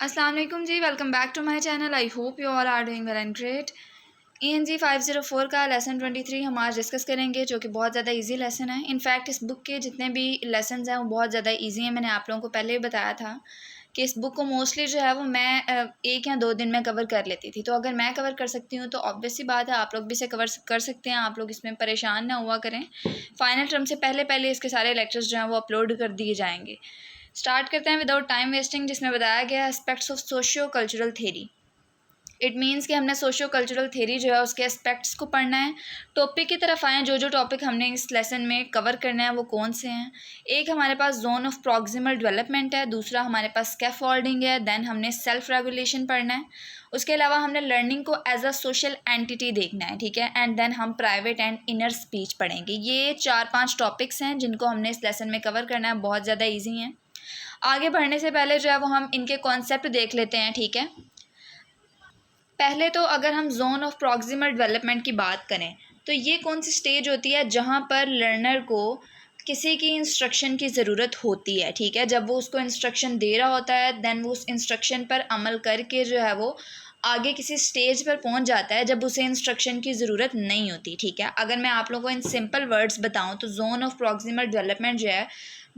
अस्सलाम वालेकुम जी, welcome back to my channel. I hope you all are doing well and great. ENG 504 का lesson 23 हम आज डिस्कस करेंगे, जो कि बहुत ज़्यादा इजी लेसन है। इनफैक्ट इस बुक के जितने भी लेसन हैं वो बहुत ज़्यादा इजी हैं। मैंने आप लोगों को पहले भी बताया था कि इस बुक को मोस्टली जो है वो मैं 1 या 2 दिन में कवर कर लेती थी। तो अगर मैं कवर कर सकती हूँ तो ऑब्वियस सी बात है आप लोग भी इसे कवर कर सकते हैं। आप लोग इसमें परेशान ना हुआ करें। फ़ाइनल टर्म से पहले पहले इसके सारे लेक्चर्स जो हैं वो अपलोड कर दिए जाएंगे। स्टार्ट करते हैं विदाउट टाइम वेस्टिंग, जिसमें बताया गया aspects of socio cultural theory. It means कि हमने सोशियो कल्चरल थेरी जो है उसके एस्पेक्ट्स को पढ़ना है। टॉपिक की तरफ आएँ, जो टॉपिक हमने इस लेसन में कवर करना है वो कौन से हैं। एक हमारे पास जोन ऑफ प्रॉक्सिमल डेवलपमेंट है, दूसरा हमारे पास स्कैफोल्डिंग है, देन हमने सेल्फ रेगुलेशन पढ़ना है। उसके अलावा हमने लर्निंग को एज अ सोशल एंटिटी देखना है, ठीक है। एंड देन हम प्राइवेट एंड इनर स्पीच पढ़ेंगे। ये 4-5 टॉपिक्स हैं जिनको हमने इस लेसन में कवर करना है। बहुत ज़्यादा ईजी हैं। आगे बढ़ने से पहले जो है वो हम इनके कॉन्सेप्ट देख लेते हैं, ठीक है। पहले तो अगर हम जोन ऑफ प्रॉक्सिमल डेवलपमेंट की बात करें तो ये कौन सी स्टेज होती है जहाँ पर लर्नर को किसी की इंस्ट्रक्शन की ज़रूरत होती है, ठीक है। जब वो उसको इंस्ट्रक्शन दे रहा होता है देन वो उस इंस्ट्रक्शन पर अमल करके जो है वो आगे किसी स्टेज पर पहुंच जाता है जब उसे इंस्ट्रक्शन की ज़रूरत नहीं होती, ठीक है। अगर मैं आप लोगों को इन सिंपल वर्ड्स बताऊं तो जोन ऑफ प्रॉक्सिमल डेवलपमेंट जो है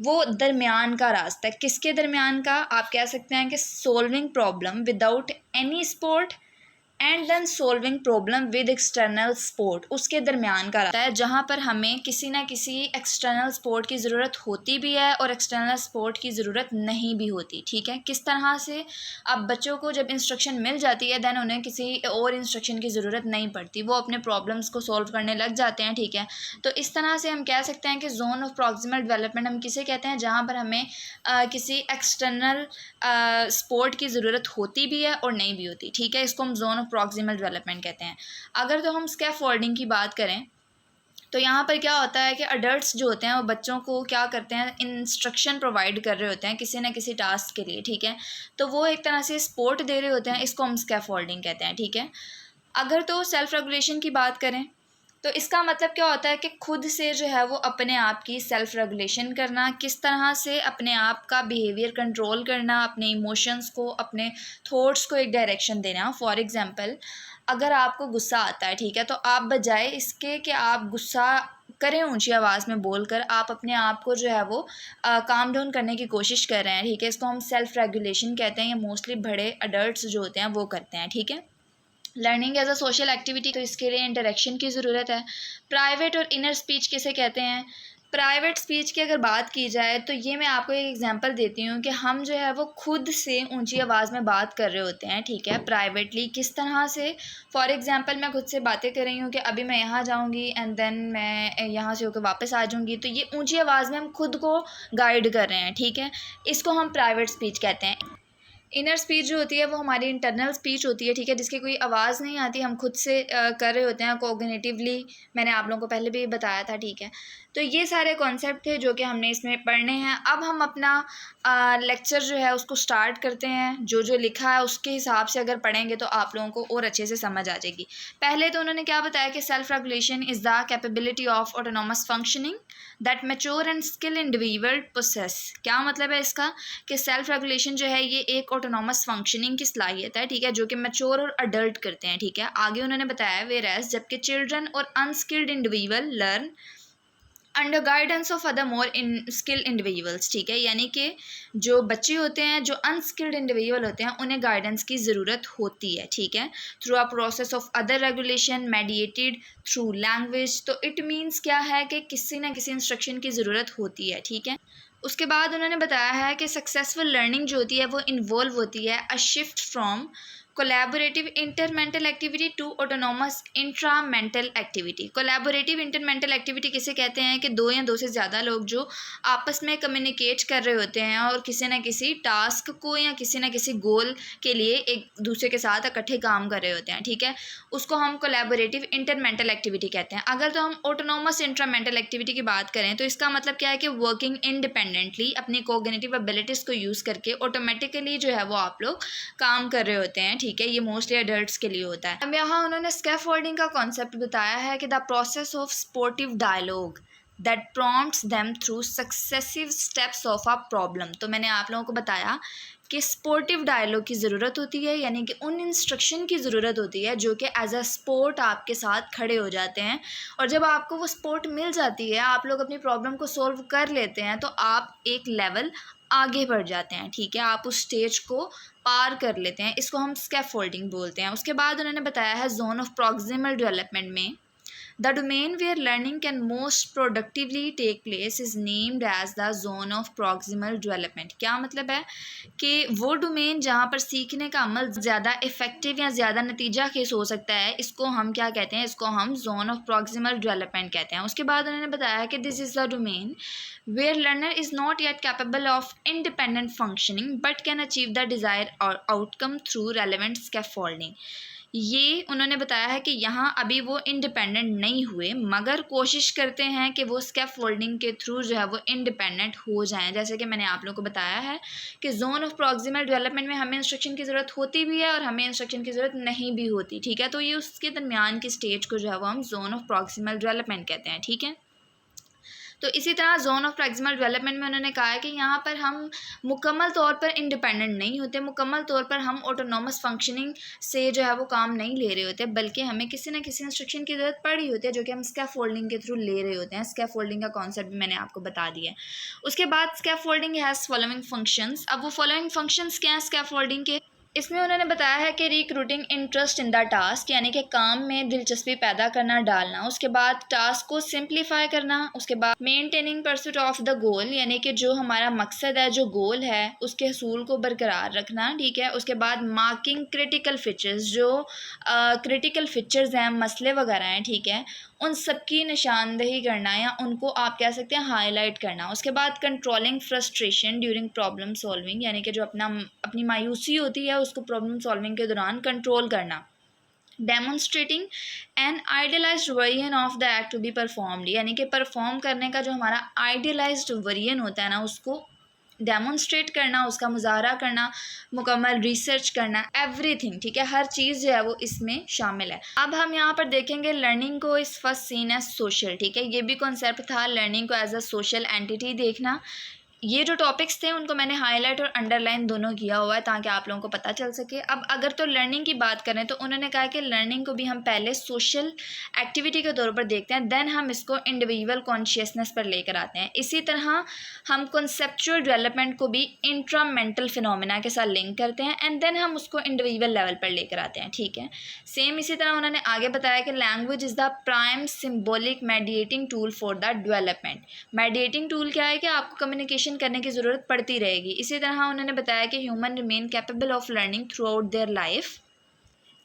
वो दरमियान का रास्ता है। किसके दरमियान का? आप कह सकते हैं कि solving problem without any support and then solving problem with external support, उसके दरमियान का रहता है जहाँ पर हमें किसी ना किसी एक्सटर्नल सपोर्ट की ज़रूरत होती भी है और एक्सटर्नल सपोर्ट की ज़रूरत नहीं भी होती, ठीक है। किस तरह से? अब बच्चों को जब इंस्ट्रक्शन मिल जाती है देन उन्हें किसी और इंस्ट्रक्शन की ज़रूरत नहीं पड़ती, वो अपने प्रॉब्लम्स को सॉल्व करने लग जाते हैं, ठीक है। तो इस तरह से हम कह सकते हैं कि जोन ऑफ प्रॉक्सिमल डेवलपमेंट हम किसे कहते हैं? जहाँ पर हमें किसी एक्सटर्नल सपोर्ट की ज़रूरत होती भी है और नहीं भी होती, ठीक है। इसको हम जोन ऑफ प्रॉक्सिमल डेवलपमेंट कहते हैं। अगर तो हम स्कैफोल्डिंग की बात करें तो यहाँ पर क्या होता है कि अडल्ट्स जो होते हैं वो बच्चों को क्या करते हैं, इंस्ट्रक्शन प्रोवाइड कर रहे होते हैं किसी न किसी टास्क के लिए, ठीक है। तो वो एक तरह से सपोर्ट दे रहे होते हैं, इसको हम स्कैफोल्डिंग कहते हैं, ठीक है। अगर तो सेल्फ रेगुलेशन की बात करें तो इसका मतलब क्या होता है कि खुद से जो है वो अपने आप की सेल्फ रेगुलेशन करना, किस तरह से अपने आप का बिहेवियर कंट्रोल करना, अपने इमोशंस को, अपने थॉट्स को एक डायरेक्शन देना। फॉर एग्जांपल, अगर आपको गुस्सा आता है, ठीक है, तो आप बजाय इसके कि आप गुस्सा करें ऊंची आवाज़ में बोलकर, आप अपने आप को जो है वो काम डाउन करने की कोशिश कर रहे हैं, ठीक है। इसको हम सेल्फ रेगुलेशन कहते हैं। ये मोस्टली बड़े अडल्ट्स जो होते हैं वो करते हैं, ठीक है। Learning as a social activity, तो इसके लिए इंटरेक्शन की ज़रूरत है। प्राइवेट और इनर स्पीच किसे कहते हैं? प्राइवेट स्पीच की अगर बात की जाए तो ये मैं आपको एक एग्जांपल देती हूँ कि हम जो है वो खुद से ऊंची आवाज़ में बात कर रहे होते हैं, ठीक है, प्राइवेटली। किस तरह से? फॉर एग्जांपल, मैं खुद से बातें कर रही हूँ कि अभी मैं यहाँ जाऊँगी एंड देन मैं यहाँ से होकर वापस आ जाऊँगी, तो ये ऊंची आवाज़ में हम खुद को गाइड कर रहे हैं, ठीक है। इसको हम प्राइवेट स्पीच कहते हैं। इनर स्पीच जो होती है वो हमारी इंटरनल स्पीच होती है, ठीक है, जिसकी कोई आवाज़ नहीं आती, हम खुद से कर रहे होते हैं कोग्निटिवली। मैंने आप लोगों को पहले भी बताया था, ठीक है। तो ये सारे कॉन्सेप्ट थे जो कि हमने इसमें पढ़ने हैं। अब हम अपना लेक्चर जो है उसको स्टार्ट करते हैं। जो जो लिखा है उसके हिसाब से अगर पढ़ेंगे तो आप लोगों को और अच्छे से समझ आ जाएगी। पहले तो उन्होंने क्या बताया कि self regulation is the capability of autonomous functioning that mature and skill individual possess. क्या मतलब है इसका? कि सेल्फ रेगुलेशन जो है ये एक ऑटोनोमस फंक्शनिंग की सलाहियत है, ठीक है, जो कि मैच्योर और अडल्ट करते हैं, ठीक है। आगे उन्होंने बताया वेयर एज जबकि चिल्ड्रन और unskilled individual learn under guidance of other more in skilled individuals, ठीक है। यानी कि जो बच्चे होते हैं, जो अनस्किल्ड इंडिविजुअल होते हैं, उन्हें गाइडेंस की ज़रूरत होती है, ठीक है, through a process of other regulation mediated through language. तो इट मीन्स क्या है कि किसी न किसी इंस्ट्रक्शन की ज़रूरत होती है, ठीक है। उसके बाद उन्होंने बताया है कि सक्सेसफुल लर्निंग जो होती है वो इन्वॉल्व होती है a shift from collaborative intermental activity to autonomous intramental activity. Collaborative intermental activity किसे कहते हैं? कि दो या दो से ज़्यादा लोग जो आपस में कम्युनिकेट कर रहे होते हैं और किसी न किसी टास्क को या किसी न किसी गोल के लिए एक दूसरे के साथ इकट्ठे काम कर रहे होते हैं, ठीक है, उसको हम कोलैबोरेटिव इंटरमेंटल एक्टिविटी कहते हैं। अगर तो हम ऑटोनोमस इंट्रामेंटल एक्टिविटी की बात करें तो इसका मतलब क्या है कि वर्किंग इंडिपेंडेंटली अपनी कोग्निटिव एबिलिटीज़ को यूज़ करके ऑटोमेटिकली जो है वो आप लोग काम कर रहे होते हैं, ठीक है। ये मोस्टली अडल्ट्स के लिए होता है। अब यहाँ उन्होंने स्कैफोल्डिंग का कॉन्सेप्ट बताया है कि the process of sportive dialogue that prompts them through successive steps of a problem. तो मैंने आप लोगों को बताया कि स्पोर्टिव डायलॉग की ज़रूरत होती है, यानी कि उन इंस्ट्रक्शन की ज़रूरत होती है जो कि एज अ स्पोर्ट आपके साथ खड़े हो जाते हैं। और जब आपको वो सपोर्ट मिल जाती है, आप लोग अपनी प्रॉब्लम को सॉल्व कर लेते हैं, तो आप एक लेवल आगे बढ़ जाते हैं, ठीक है, आप उस स्टेज को पार कर लेते हैं। इसको हम स्कैफोल्डिंग बोलते हैं। उसके बाद उन्होंने बताया है जोन ऑफ प्रॉक्सिमल डेवलपमेंट में the domain where learning can most productively take place is named as the zone of proximal development। क्या मतलब है कि वो डोमेन जहाँ पर सीखने का अमल ज़्यादा इफेक्टिव या ज़्यादा नतीजा खेज हो सकता है, इसको हम क्या कहते हैं, इसको हम जोन ऑफ प्रॉक्सिमल डेवलपमेंट कहते हैं। उसके बाद उन्होंने बताया कि this is the domain where learner is not yet capable of independent functioning but can achieve the desired outcome through relevant scaffolding। ये उन्होंने बताया है कि यहाँ अभी वो इंडिपेंडेंट नहीं हुए, मगर कोशिश करते हैं कि वो स्कैफोल्डिंग के थ्रू जो है वो इंडिपेंडेंट हो जाएं। जैसे कि मैंने आप लोगों को बताया है कि जोन ऑफ प्रॉक्सिमल डेवलपमेंट में हमें इंस्ट्रक्शन की ज़रूरत होती भी है और हमें इंस्ट्रक्शन की ज़रूरत नहीं भी होती, ठीक है। तो ये उसके दरमियान की स्टेज को जो है वो हम जोन ऑफ प्रॉक्सिमल डेवलपमेंट कहते हैं, ठीक है। तो इसी तरह जोन ऑफ प्रॉक्सिमल डेवलपमेंट में उन्होंने कहा है कि यहाँ पर हम मुकम्मल तौर पर इंडिपेंडेंट नहीं होते, मुकम्मल तौर पर हम ऑटोनॉमस फंक्शनिंग से जो है वो काम नहीं ले रहे होते, बल्कि हमें किसी न किसी इंस्ट्रक्शन की ज़रूरत पड़ी होती है जो कि हम स्कैफोल्डिंग के थ्रू ले रहे होते हैं। स्कैफोल्डिंग का कॉन्सेप्ट भी मैंने आपको बता दिया है। उसके बाद स्कैफोल्डिंग हैज़ फॉलोइंग फंक्शंस। अब वो फॉलोइंग फंक्शंस क्या हैं स्कैफोल्डिंग के, इसमें उन्होंने बताया है कि recruiting interest in the task, यानी कि काम में दिलचस्पी पैदा करना, डालना। उसके बाद टास्क को सिंप्लीफाई करना। उसके बाद maintaining pursuit of the goal, यानी कि जो हमारा मकसद है, जो गोल है, उसके हसूल को बरकरार रखना, ठीक है। उसके बाद मार्किंग क्रिटिकल फीचर्स, जो क्रिटिकल फीचर्स हैं, मसले वगैरह हैं, ठीक है, उन सब की निशानदेही करना या उनको आप कह सकते हैं हाईलाइट करना। उसके बाद controlling frustration during problem solving, यानी कि जो अपनी मायूसी होती है उसको प्रॉब्लम सॉल्विंग के दौरान कंट्रोल करना। Demonstrating an idealised version of the act to be performed, यानी कि परफॉर्म करने का जो हमारा आइडियलाइज्ड वर्जन होता है ना, उसको डेमोन्स्ट्रेट करना, उसका मुजाहरा करना, मुकम्मल रिसर्च करना, एवरीथिंग, ठीक है, हर चीज़ जो है वो इसमें शामिल है। अब हम यहाँ पर देखेंगे लर्निंग को इस फर्स्ट सीन एज सोशल, ठीक है, ये भी कॉन्सेप्ट था लर्निंग को एज अ सोशल एंटिटी देखना। ये जो टॉपिक्स थे उनको मैंने हाईलाइट और अंडरलाइन दोनों किया हुआ है ताकि आप लोगों को पता चल सके। अब अगर तो लर्निंग की बात करें तो उन्होंने कहा कि लर्निंग को भी हम पहले सोशल एक्टिविटी के तौर पर देखते हैं, देन हम इसको इंडिविजुअल कॉन्शियसनेस पर लेकर आते हैं। इसी तरह हम कॉन्सेप्चुअल डेवलपमेंट को भी इंट्रामेंटल फिनोमेना के साथ लिंक करते हैं एंड देन हम उसको इंडिविजुअल लेवल पर लेकर आते हैं, ठीक है। सेम इसी तरह उन्होंने आगे बताया कि language is the prime symbolic mediating tool for the development. Mediating tool क्या है कि आपको कम्युनिकेशन करने की ज़रूरत पड़ती रहेगी। इसी तरह उन्होंने बताया कि human remain capable of learning through out their life.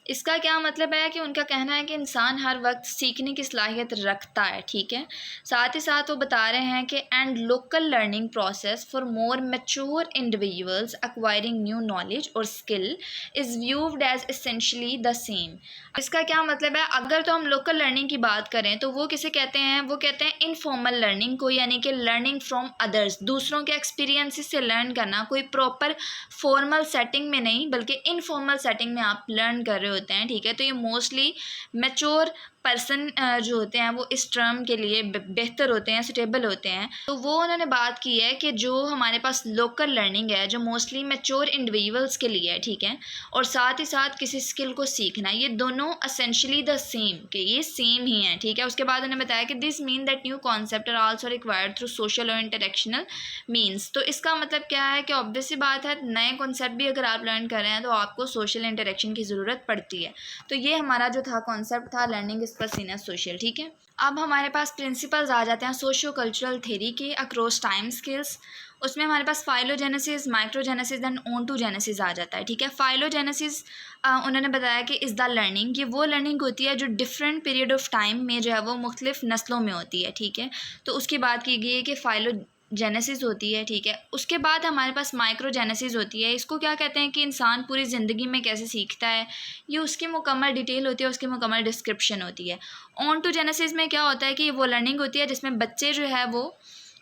इसका क्या मतलब है कि उनका कहना है कि इंसान हर वक्त सीखने की सलाहियत रखता है, ठीक है। साथ ही साथ वो बता रहे हैं कि and local learning process for more mature individuals acquiring new knowledge और skill is viewed as essentially the same. इसका क्या मतलब है, अगर तो हम लोकल लर्निंग की बात करें तो वो किसे कहते हैं, वो कहते हैं इनफॉर्मल लर्निंग को, यानी कि लर्निंग फ्रॉम अदर्स, दूसरों के एक्सपीरियंसेस से लर्न करना, कोई प्रॉपर फॉर्मल सेटिंग में नहीं बल्कि इनफॉर्मल सेटिंग में आप लर्न कर रहे होते हैं, ठीक है। तो ये मोस्टली मैच्योर पर्सन जो होते हैं वो इस टर्म के लिए बेहतर होते हैं, सुटेबल होते हैं। तो वो उन्होंने बात की है कि जो हमारे पास लोकल लर्निंग है जो मोस्टली मैच्योर इंडिविजुअल्स के लिए है, ठीक है, और साथ ही साथ किसी स्किल को सीखना, ये दोनों असेंशली द सेम, कि ये सेम ही हैं, ठीक है। उसके बाद उन्होंने बताया कि this mean that new concept are also required through social और इंटरेक्शनल मीन्स। तो इसका मतलब क्या है कि ऑब्वियस सी बात है, नए कॉन्सेप्ट भी अगर आप लर्न कर रहे हैं तो आपको सोशल इंटरेक्शन की ज़रूरत पड़ती है। तो ये हमारा जो था कॉन्सेप्ट था लर्निंग इस पर सीन एज सोशल, ठीक है। अब हमारे पास प्रिंसिपल्स आ जाते हैं सोशियो कल्चरल थ्योरी के अक्रॉस टाइम स्केल्स। उसमें हमारे पास फाइलोजेनेसिस, माइक्रोजेनेसिस एंड ओंटोजेनेसिस आ जाता है, ठीक है। फाइलोजेनेसिस उन्होंने बताया कि इज़ द लर्निंग, ये वो लर्निंग होती है जो डिफरेंट पीरियड ऑफ टाइम में जो है वो मुख्तलिफ नस्लों में होती है, ठीक है। तो उसकी बात की गई है कि जेनेसिस होती है, ठीक है। उसके बाद हमारे पास माइक्रोजेनेसिस होती है। इसको क्या कहते हैं कि इंसान पूरी ज़िंदगी में कैसे सीखता है, ये उसकी मुकम्मल डिटेल होती है, उसकी मुकम्मल डिस्क्रिप्शन होती है। ओंटोजेनेसिस में क्या होता है कि वो लर्निंग होती है जिसमें बच्चे जो है वो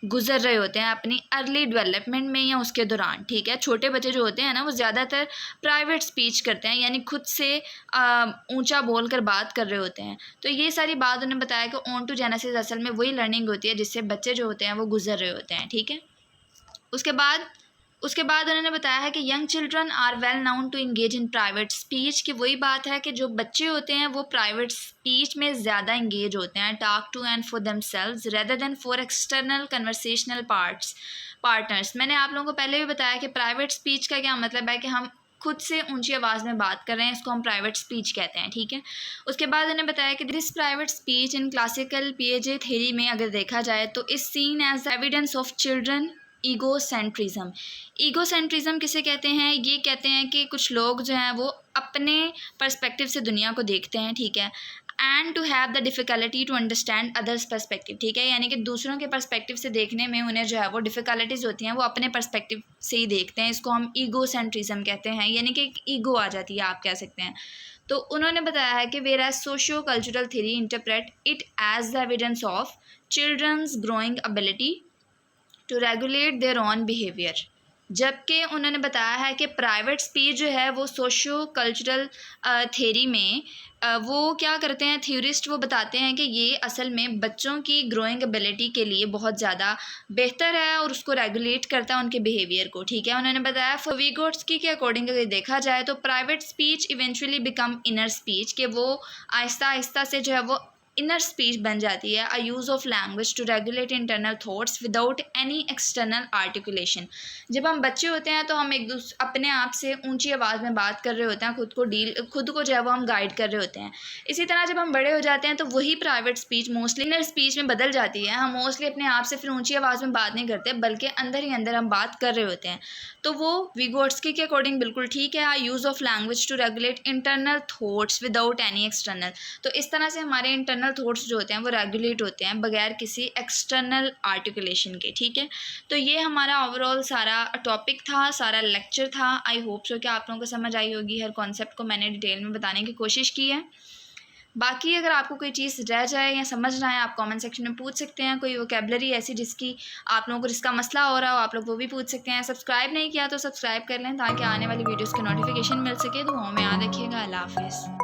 गुजर रहे होते हैं अपनी अर्ली डेवलपमेंट में या उसके दौरान, ठीक है। छोटे बच्चे जो होते हैं ना वो ज़्यादातर प्राइवेट स्पीच करते हैं, यानी खुद से ऊंचा बोल कर बात कर रहे होते हैं। तो ये सारी बात उन्होंने बताया कि ओंटोजेनेसिस असल में वही लर्निंग होती है जिससे बच्चे जो होते हैं वो गुजर रहे होते हैं, ठीक है। उसके बाद उसके बाद उन्होंने बताया है कि young children are well known to engage in private speech, कि वही बात है कि जो बच्चे होते हैं वो प्राइवेट स्पीच में ज़्यादा इंगेज होते हैं, talk to and for themselves rather than for external conversational partners. मैंने आप लोगों को पहले भी बताया कि प्राइवेट स्पीच का क्या मतलब है कि हम खुद से ऊंची आवाज़ में बात कर रहे हैं, इसको हम प्राइवेट स्पीच कहते हैं, ठीक है। उसके बाद उन्होंने बताया कि this private speech in classical पीएजे थ्योरी में अगर देखा जाए तो is seen as evidence of children egocentrism. Egocentrism किसे कहते हैं? ये कहते हैं कि कुछ लोग जो हैं वो अपने पर्सपेक्टिव से दुनिया को देखते हैं, ठीक है, and to have the difficulty to understand others perspective, ठीक है, यानी कि दूसरों के पर्सपेक्टिव से देखने में उन्हें जो है वो डिफ़िकल्टीज़ होती हैं, वो अपने पर्सपेक्टिव से ही देखते हैं। इसको हम ईगोसेंट्रिज्म कहते हैं, यानी कि ईगो आ जाती है, आप कह सकते हैं। तो उन्होंने बताया है कि whereas socio cultural theory interpret it as the evidence of children's growing ability to regulate their own behaviour, जबकि उन्होंने बताया है कि प्राइवेट स्पीच जो है वो सोशियो कल्चरल थ्योरी में वो क्या करते हैं, थ्योरिस्ट वो बताते हैं कि ये असल में बच्चों की ग्रोइंग एबिलिटी के लिए बहुत ज़्यादा बेहतर है और उसको रेगुलेट करता है उनके बिहेवियर को, ठीक है। उन्होंने बताया फॉर विगोट्स्की के अकॉर्डिंग अगर देखा जाए तो private speech eventually become inner speech, कि वो आहिस्ता आहिस्ता से जो है वो इनर स्पीच बन जाती है, a use of language to regulate internal thoughts without any external articulation. जब हम बच्चे होते हैं तो हम अपने आप से ऊंची आवाज़ में बात कर रहे होते हैं, खुद को जो है वो हम गाइड कर रहे होते हैं। इसी तरह जब हम बड़े हो जाते हैं तो वही private speech mostly inner speech में बदल जाती है। हम मोस्टली अपने आप से फिर ऊंची आवाज़ में बात नहीं करते, बल्कि अंदर ही अंदर हम बात कर रहे होते हैं। तो वो विगोट्स्की के अकॉर्डिंग बिल्कुल ठीक है, use of language to regulate internal thoughts without any external. तो इस तरह से हमारे इंटरनल थॉट्स जो होते हैं वो रेगुलेट होते हैं बगैर किसी एक्सटर्नल आर्टिकुलेशन के, ठीक है। तो ये हमारा ओवरऑल सारा टॉपिक था, सारा लेक्चर था। आई होप सो कि आप लोगों को समझ आई होगी। हर कॉन्सेप्ट को मैंने डिटेल में बताने की कोशिश की है। बाकी अगर आपको कोई चीज़ रह जाए या समझ ना आए, आप कमेंट सेक्शन में पूछ सकते हैं। कोई वोकेबलरी ऐसी जिसकी आप लोगों को जिसका मसला हो रहा हो, आप लोग वो भी पूछ सकते हैं। सब्सक्राइब नहीं किया तो सब्सक्राइब कर लें ताकि आने वाली वीडियोज़ की नोटिफिकेशन मिल सके। दुआओं में याद रखिएगा। अल्लाह हाफिज़।